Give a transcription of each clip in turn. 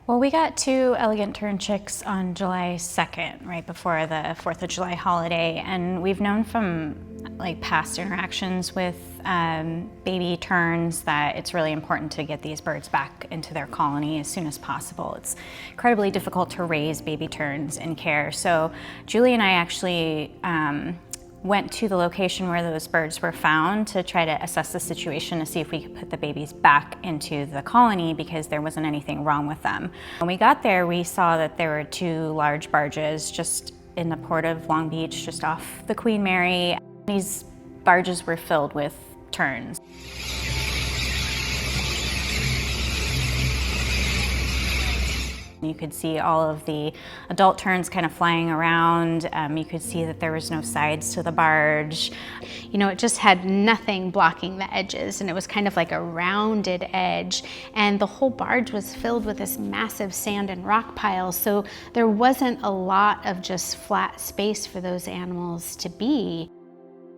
Well, we got 2 elegant tern chicks on July 2nd, right before the 4th of July holiday, and we've known from past interactions with baby terns that it's really important to get these birds back into their colony as soon as possible. It's incredibly difficult to raise baby terns in care. So Julie and I actually went to the location where those birds were found to try to assess the situation to see if we could put the babies back into the colony because there wasn't anything wrong with them. When we got there, we saw that there were 2 large barges just in the port of Long Beach, just off the Queen Mary. These barges were filled with terns. You could see all of the adult terns kind of flying around. You could see that there was no sides to the barge. You know, it just had nothing blocking the edges, and it was kind of like a rounded edge. And the whole barge was filled with this massive sand and rock pile, so there wasn't a lot of just flat space for those animals to be.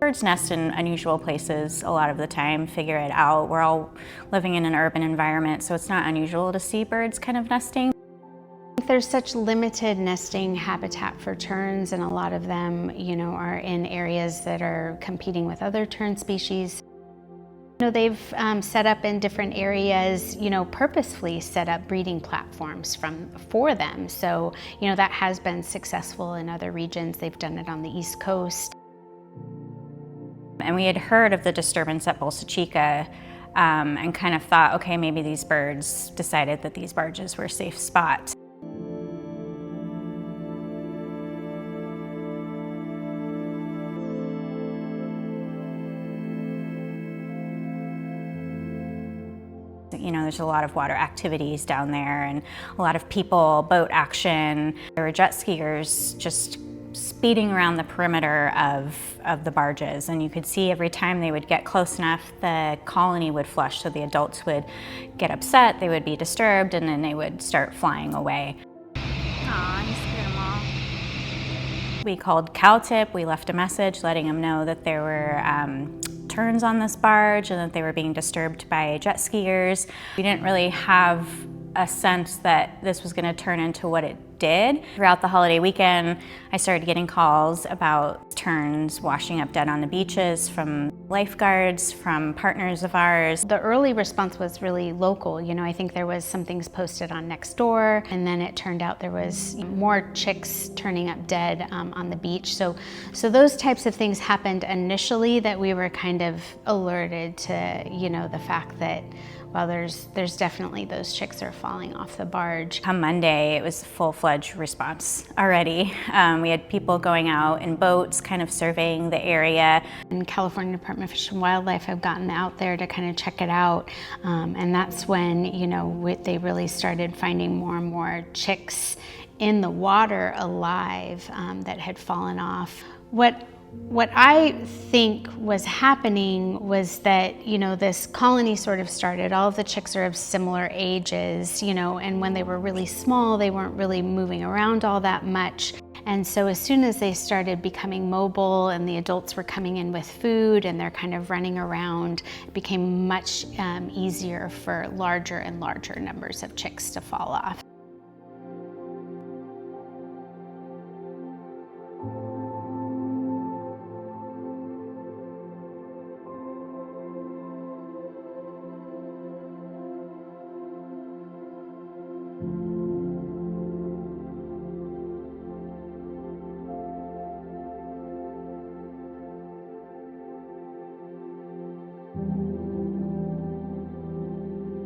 Birds nest in unusual places a lot of the time, figure it out. We're all living in an urban environment, so it's not unusual to see birds kind of nesting. There's such limited nesting habitat for terns, and a lot of them, you know, are in areas that are competing with other tern species. You know, they've set up in different areas, you know, purposefully set up breeding platforms for them. So, you know, that has been successful in other regions. They've done it on the East Coast. And we had heard of the disturbance at Bolsa Chica and kind of thought, okay, maybe these birds decided that these barges were a safe spot. You know, there's a lot of water activities down there and a lot of people, boat action. There were jet skiers just speeding around the perimeter of the barges, and you could see every time they would get close enough, the colony would flush, so the adults would get upset, they would be disturbed, and then they would start flying away. Aw, you scared them all. We called CalTip, we left a message letting them know that there were terns on this barge and that they were being disturbed by jet skiers. We didn't really have a sense that this was going to turn into what it did. Throughout the holiday weekend, I started getting calls about terns washing up dead on the beaches from lifeguards, from partners of ours. The early response was really local. You know, I think there was some things posted on Nextdoor, and then it turned out there was more chicks turning up dead on the beach. So those types of things happened initially, that we were kind of alerted to, you know, the fact that, well, there's definitely those chicks are falling off the barge. Come Monday, it was a full-fledged response already. We had people going out in boats, kind of surveying the area. And California Department of Fish and Wildlife have gotten out there to kind of check it out. And that's when, you know, they really started finding more and more chicks in the water alive that had fallen off. What I think was happening was that, you know, this colony sort of started, all of the chicks are of similar ages, you know, and when they were really small, they weren't really moving around all that much. And so as soon as they started becoming mobile and the adults were coming in with food and they're kind of running around, it became much easier for larger and larger numbers of chicks to fall off.